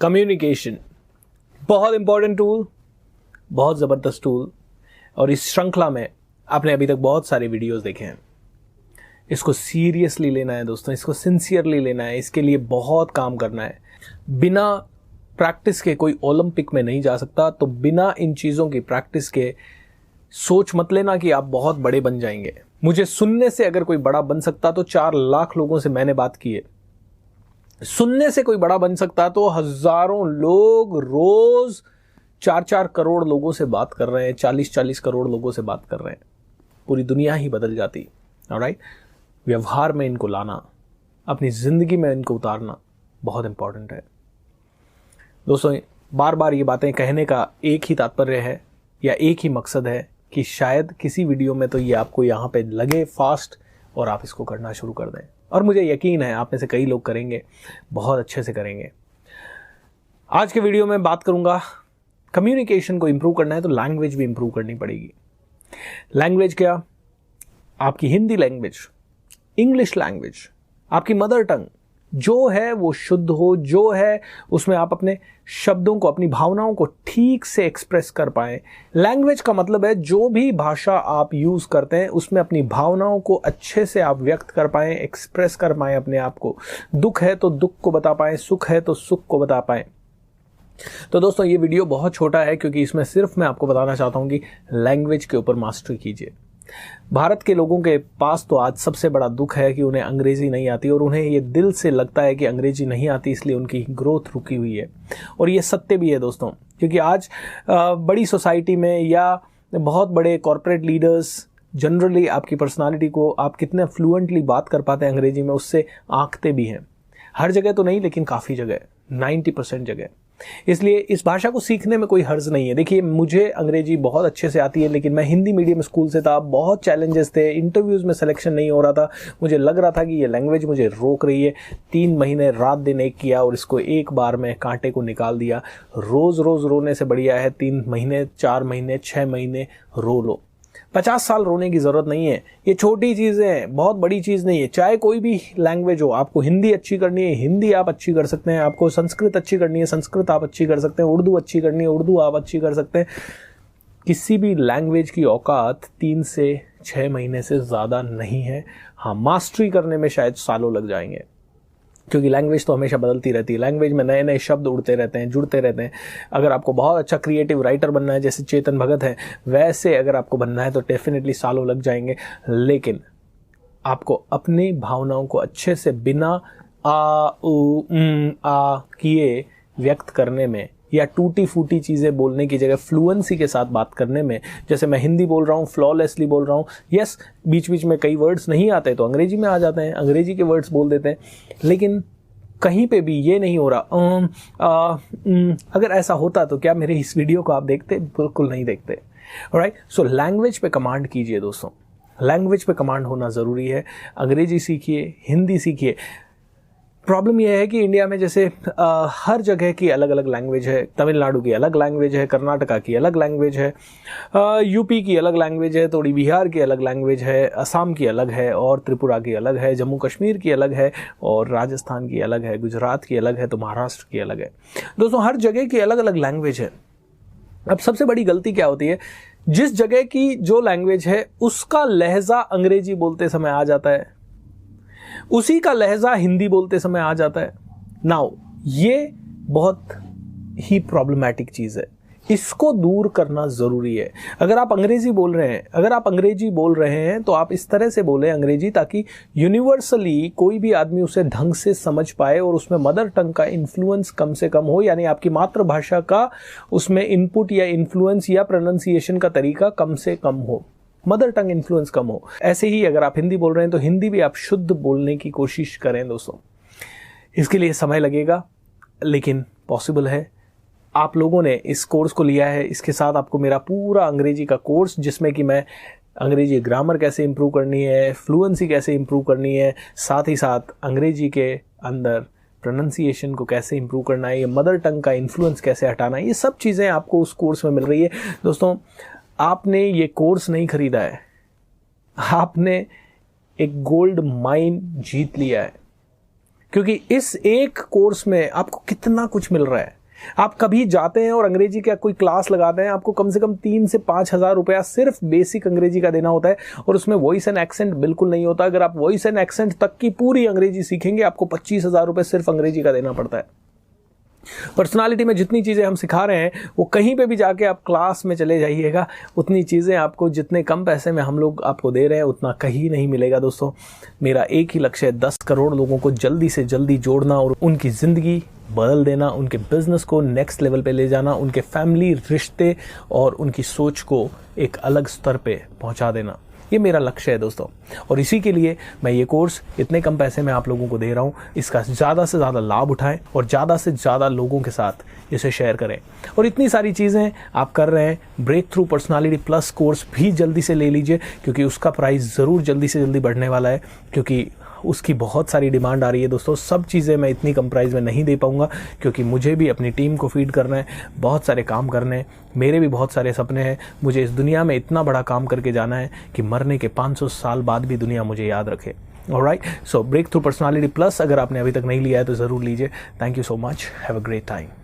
Communication बहुत important tool, बहुत ज़बरदस्त टूल, और इस श्रृंखला में आपने अभी तक बहुत सारे वीडियोस देखे हैं। इसको सीरियसली लेना है दोस्तों, इसको सिंसियरली लेना है, इसके लिए बहुत काम करना है। बिना प्रैक्टिस के कोई ओलंपिक में नहीं जा सकता, तो बिना इन चीज़ों की प्रैक्टिस के सोच मत लेना कि आप बहुत बड़े बन जाएंगे। मुझे सुनने से अगर कोई बड़ा बन सकता तो 4 लाख लोगों से मैंने बात की है। सुनने से कोई बड़ा बन सकता तो हजारों लोग रोज 4-4 करोड़ लोगों से बात कर रहे हैं, 40-40 करोड़ लोगों से बात कर रहे हैं, पूरी दुनिया ही बदल जाती। ऑलराइट, व्यवहार में इनको लाना, अपनी जिंदगी में इनको उतारना बहुत इंपॉर्टेंट है दोस्तों। बार बार ये बातें कहने का एक ही तात्पर्य है या एक ही मकसद है कि शायद किसी वीडियो में तो ये आपको यहाँ पे लगे फास्ट और आप इसको करना शुरू कर दें, और मुझे यकीन है आप में से कई लोग करेंगे, बहुत अच्छे से करेंगे। आज के वीडियो में बात करूंगा, कम्युनिकेशन को इंप्रूव करना है तो लैंग्वेज भी इंप्रूव करनी पड़ेगी। लैंग्वेज क्या? आपकी हिंदी लैंग्वेज, इंग्लिश लैंग्वेज, आपकी मदर टंग जो है वो शुद्ध हो, जो है उसमें आप अपने शब्दों को, अपनी भावनाओं को ठीक से एक्सप्रेस कर पाएं। लैंग्वेज का मतलब है जो भी भाषा आप यूज करते हैं उसमें अपनी भावनाओं को अच्छे से आप व्यक्त कर पाएं, एक्सप्रेस कर पाएं अपने आप को। दुख है तो दुख को बता पाएं, सुख है तो सुख को बता पाएं। तो दोस्तों ये वीडियो बहुत छोटा है क्योंकि इसमें सिर्फ मैं आपको बताना चाहता हूं कि लैंग्वेज के ऊपर मास्टरी कीजिए। भारत के लोगों के पास तो आज सबसे बड़ा दुख है कि उन्हें अंग्रेजी नहीं आती, और उन्हें ये दिल से लगता है कि अंग्रेजी नहीं आती इसलिए उनकी ग्रोथ रुकी हुई है। और ये सत्य भी है दोस्तों, क्योंकि आज बड़ी सोसाइटी में या बहुत बड़े कॉर्पोरेट लीडर्स जनरली आपकी पर्सनालिटी को, आप कितने फ्लुएंटली बात कर पाते हैं अंग्रेजी में, उससे आंकते भी हैं। हर जगह तो नहीं लेकिन काफ़ी जगह, 90% जगह। इसलिए इस भाषा को सीखने में कोई हर्ज नहीं है। देखिए मुझे अंग्रेजी बहुत अच्छे से आती है, लेकिन मैं हिंदी मीडियम स्कूल से था, बहुत चैलेंजेस थे, इंटरव्यूज़ में सिलेक्शन नहीं हो रहा था, मुझे लग रहा था कि ये लैंग्वेज मुझे रोक रही है। 3 महीने रात दिन एक किया और इसको एक बार में कांटे को निकाल दिया। रोज़ रोज़ रोने से बढ़िया है 3 महीने, 4 महीने, 6 महीने रो लो। 50 साल रोने की ज़रूरत नहीं है। ये छोटी चीज़ें हैं, बहुत बड़ी चीज़ नहीं है। चाहे कोई भी लैंग्वेज हो, आपको हिंदी अच्छी करनी है, हिंदी आप अच्छी कर सकते हैं। आपको संस्कृत अच्छी करनी है, संस्कृत आप अच्छी कर सकते हैं। उर्दू अच्छी करनी है, उर्दू आप अच्छी कर सकते हैं। किसी भी लैंग्वेज की औकात 3 से 6 महीने से ज़्यादा नहीं है। हाँ, मास्टरी करने में शायद सालों लग जाएंगे, क्योंकि लैंग्वेज तो हमेशा बदलती रहती है। लैंग्वेज में नए नए शब्द उड़ते रहते हैं, जुड़ते रहते हैं। अगर आपको बहुत अच्छा क्रिएटिव राइटर बनना है जैसे चेतन भगत है, वैसे अगर आपको बनना है तो डेफिनेटली सालों लग जाएंगे। लेकिन आपको अपनी भावनाओं को अच्छे से बिना आ उ आ किए व्यक्त करने में, या टूटी फूटी चीज़ें बोलने की जगह फ्लुएंसी के साथ बात करने में, जैसे मैं हिंदी बोल रहा हूँ, फ्लॉलेसली बोल रहा हूँ। यस, बीच बीच में कई वर्ड्स नहीं आते तो अंग्रेजी में आ जाते हैं, अंग्रेजी के वर्ड्स बोल देते हैं, लेकिन कहीं पे भी ये नहीं हो रहा अगर ऐसा होता तो क्या मेरे इस वीडियो को आप देखते? बिल्कुल नहीं देखते। ऑलराइट, सो लैंग्वेज पे कमांड कीजिए दोस्तों, लैंग्वेज पे कमांड होना ज़रूरी है। अंग्रेजी सीखिए, हिंदी सीखिए। प्रॉब्लम यह है कि इंडिया में जैसे हर जगह की अलग अलग लैंग्वेज है। तमिलनाडु की अलग लैंग्वेज है, कर्नाटका की अलग लैंग्वेज है, यूपी की अलग लैंग्वेज है, थोड़ी बिहार की अलग लैंग्वेज है, असम की अलग है, और त्रिपुरा की अलग है, जम्मू कश्मीर की अलग है, और राजस्थान की अलग है, गुजरात की अलग है, तो महाराष्ट्र की अलग है। दोस्तों हर जगह की अलग अलग लैंग्वेज है। अब सबसे बड़ी गलती क्या होती है? जिस जगह की जो लैंग्वेज है उसका लहजा अंग्रेजी बोलते समय आ जाता है, उसी का लहजा हिंदी बोलते समय आ जाता है। नाउ ये बहुत ही प्रॉब्लमैटिक चीज़ है, इसको दूर करना ज़रूरी है। अगर आप अंग्रेजी बोल रहे हैं तो आप इस तरह से बोलें अंग्रेजी, ताकि यूनिवर्सली कोई भी आदमी उसे ढंग से समझ पाए और उसमें मदर टंग का इन्फ्लुएंस कम से कम हो, यानी आपकी मातृभाषा का उसमें इनपुट या इन्फ्लुएंस या प्रोनाउंसिएशन का तरीका कम से कम हो, मदर टंग इन्फ्लुएंस कम हो। ऐसे ही अगर आप हिंदी बोल रहे हैं तो हिंदी भी आप शुद्ध बोलने की कोशिश करें दोस्तों। इसके लिए समय लगेगा, लेकिन पॉसिबल है। आप लोगों ने इस कोर्स को लिया है, इसके साथ आपको मेरा पूरा अंग्रेजी का कोर्स, जिसमें कि मैं अंग्रेजी ग्रामर कैसे इंप्रूव करनी है, फ्लुएंसी कैसे इंप्रूव करनी है, साथ ही साथ अंग्रेजी के अंदर प्रोनाउंसिएशन को कैसे इंप्रूव करना है, ये मदर टंग का इन्फ्लुएंस कैसे हटाना है, ये सब चीज़ें आपको उस कोर्स में मिल रही है। दोस्तों आपने ये कोर्स नहीं खरीदा है, आपने एक गोल्ड माइन जीत लिया है। क्योंकि इस एक कोर्स में आपको कितना कुछ मिल रहा है। आप कभी जाते हैं और अंग्रेजी का कोई क्लास लगाते हैं, आपको कम से कम 3 से 5 हज़ार रुपया सिर्फ बेसिक अंग्रेजी का देना होता है, और उसमें वॉइस एंड एक्सेंट बिल्कुल नहीं होता। अगर आप वॉइस एंड एक्सेंट तक की पूरी अंग्रेजी सीखेंगे, आपको 25 हज़ार रुपये सिर्फ अंग्रेजी का देना पड़ता है। पर्सनालिटी में जितनी चीज़ें हम सिखा रहे हैं वो कहीं पे भी जाके आप क्लास में चले जाइएगा, उतनी चीज़ें आपको जितने कम पैसे में हम लोग आपको दे रहे हैं उतना कहीं नहीं मिलेगा। दोस्तों, मेरा एक ही लक्ष्य है, 10 करोड़ लोगों को जल्दी से जल्दी जोड़ना और उनकी ज़िंदगी बदल देना, उनके बिजनेस को नेक्स्ट लेवल पे ले जाना, उनके फैमिली रिश्ते और उनकी सोच को एक अलग स्तर पे पहुंचा देना। ये मेरा लक्ष्य है दोस्तों, और इसी के लिए मैं ये कोर्स इतने कम पैसे में आप लोगों को दे रहा हूँ। इसका ज़्यादा से ज़्यादा लाभ उठाएं और ज़्यादा से ज़्यादा लोगों के साथ इसे शेयर करें। और इतनी सारी चीज़ें आप कर रहे हैं, break through personality plus course भी जल्दी से ले लीजिए, क्योंकि उसका प्राइस ज़रूर जल्दी से जल्दी बढ़ने वाला है, क्योंकि उसकी बहुत सारी डिमांड आ रही है। दोस्तों, सब चीज़ें मैं इतनी कम प्राइस में नहीं दे पाऊंगा, क्योंकि मुझे भी अपनी टीम को फीड करना है, बहुत सारे काम करने हैं, मेरे भी बहुत सारे सपने हैं। मुझे इस दुनिया में इतना बड़ा काम करके जाना है कि मरने के 500 साल बाद भी दुनिया मुझे याद रखे। Alright, so break through personality plus अगर आपने अभी तक नहीं लिया है तो ज़रूर लीजिए। Thank you so much, have a great time.